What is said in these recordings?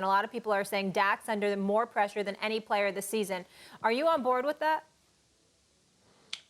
And a lot of people are saying Dak's under more pressure than any player this season. Are you on board with that?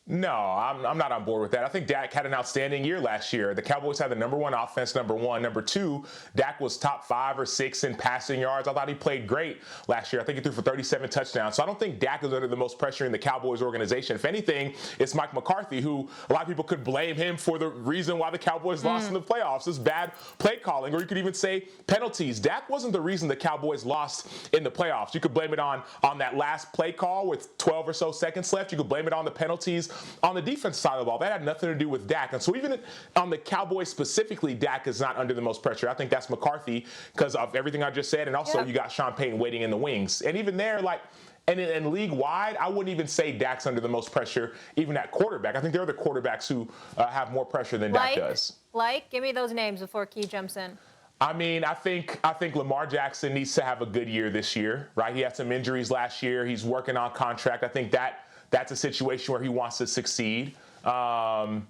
No, I'm not on board with that. I think Dak had an outstanding year last year. The Cowboys had the #1 offense, number one. Number two, Dak was top 5 or 6 in passing yards. I thought he played great last year. I think he threw for 37 touchdowns. So I don't think Dak is under the most pressure in the Cowboys organization. If anything, it's Mike McCarthy, who a lot of people could blame him for the reason why the Cowboys lost in the playoffs. It's bad play calling, or you could even say penalties. Dak wasn't the reason the Cowboys lost in the playoffs. You could blame it on that last play call with 12 or so seconds left. You could blame it on the penalties on the defense side of the ball. That had nothing to do with Dak. And so even on the Cowboys specifically, Dak is not under the most pressure. I think that's McCarthy because of everything I just said. And also you got Sean Payton waiting in the wings. And even there, and league-wide, I wouldn't even say Dak's under the most pressure, even at quarterback. I think there are the quarterbacks who have more pressure than Dak does. Give me those names before Key jumps in. I mean, I think Lamar Jackson needs to have a good year this year, right? He had some injuries last year. He's working on contract. I think that's a situation where he wants to succeed. I'm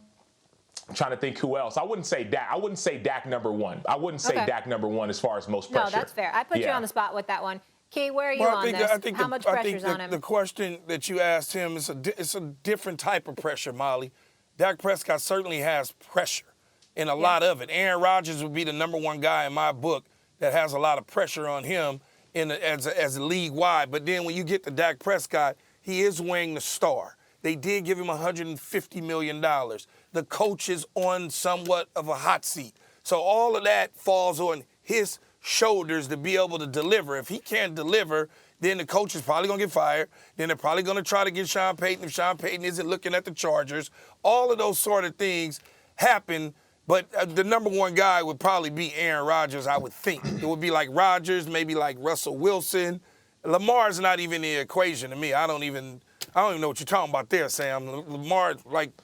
trying to think who else. I wouldn't say Dak. I wouldn't say Dak #1. I wouldn't say Dak #1 as far as most pressure. No, that's fair. I put you on the spot with that one. Key, where are you on this? How much pressure's on him? The question that you asked him is it's a different type of pressure, Molly. Dak Prescott certainly has pressure, and a lot of it. Aaron Rodgers would be the #1 guy in my book that has a lot of pressure on him as a league-wide. But then when you get to Dak Prescott, he is weighing the star. They did give him $150 million. The coach is on somewhat of a hot seat. So all of that falls on his shoulders to be able to deliver. If he can't deliver, then the coach is probably going to get fired. Then they're probably going to try to get Sean Payton if Sean Payton isn't looking at the Chargers. All of those sort of things happen. But the #1 guy would probably be Aaron Rodgers, I would think. It would be like Rodgers, maybe like Russell Wilson. Lamar's not even in the equation to me. I don't even know what you're talking about there, Sam. Lamar,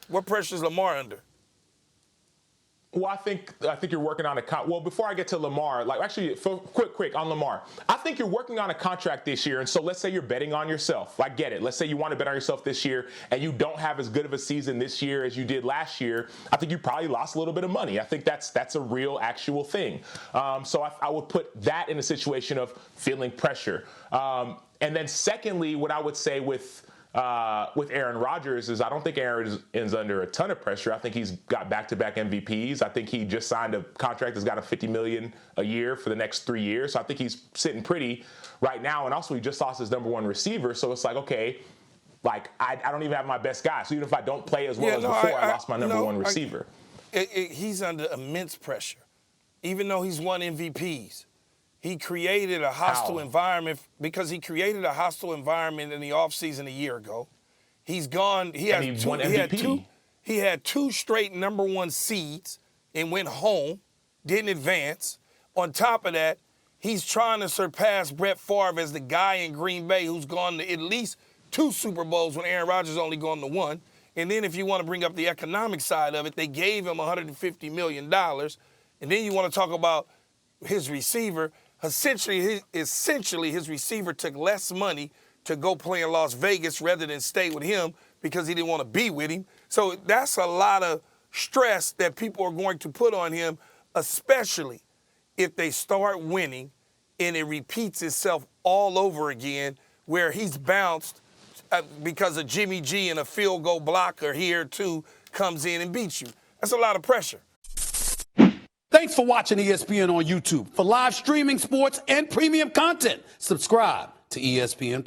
what pressure is Lamar under? Well, I think you're working on well, before I get to Lamar, quick on Lamar. I think you're working on a contract this year, and so let's say you're betting on yourself. I get it. Let's say you want to bet on yourself this year, and you don't have as good of a season this year as you did last year. I think you probably lost a little bit of money. I think that's a real, actual thing. So I would put that in a situation of feeling pressure. And then secondly, what I would say with Aaron Rodgers is I don't think Aaron is under a ton of pressure. I think he's got back-to-back MVPs. I think he just signed a contract that's got $50 million a year for the next 3 years. So I think he's sitting pretty right now. And also he just lost his #1 receiver. So it's I don't even have my best guy. So even if I don't play as well as before, I lost my #1 receiver. He's under immense pressure, even though he's won MVPs. He created a hostile environment because he created a hostile environment in the offseason a year ago. He's gone. He had two straight #1 seeds and went home, didn't advance. On top of that, he's trying to surpass Brett Favre as the guy in Green Bay who's gone to at least 2 Super Bowls when Aaron Rodgers only gone to 1. And then if you want to bring up the economic side of it, they gave him $150 million. And then you want to talk about his receiver. Essentially, his receiver took less money to go play in Las Vegas rather than stay with him because he didn't want to be with him. So that's a lot of stress that people are going to put on him, especially if they start winning and it repeats itself all over again where he's bounced because of Jimmy G and a field goal blocker here too comes in and beats you. That's a lot of pressure. Thanks for watching ESPN on YouTube. For live streaming, sports, and premium content, subscribe to ESPN+.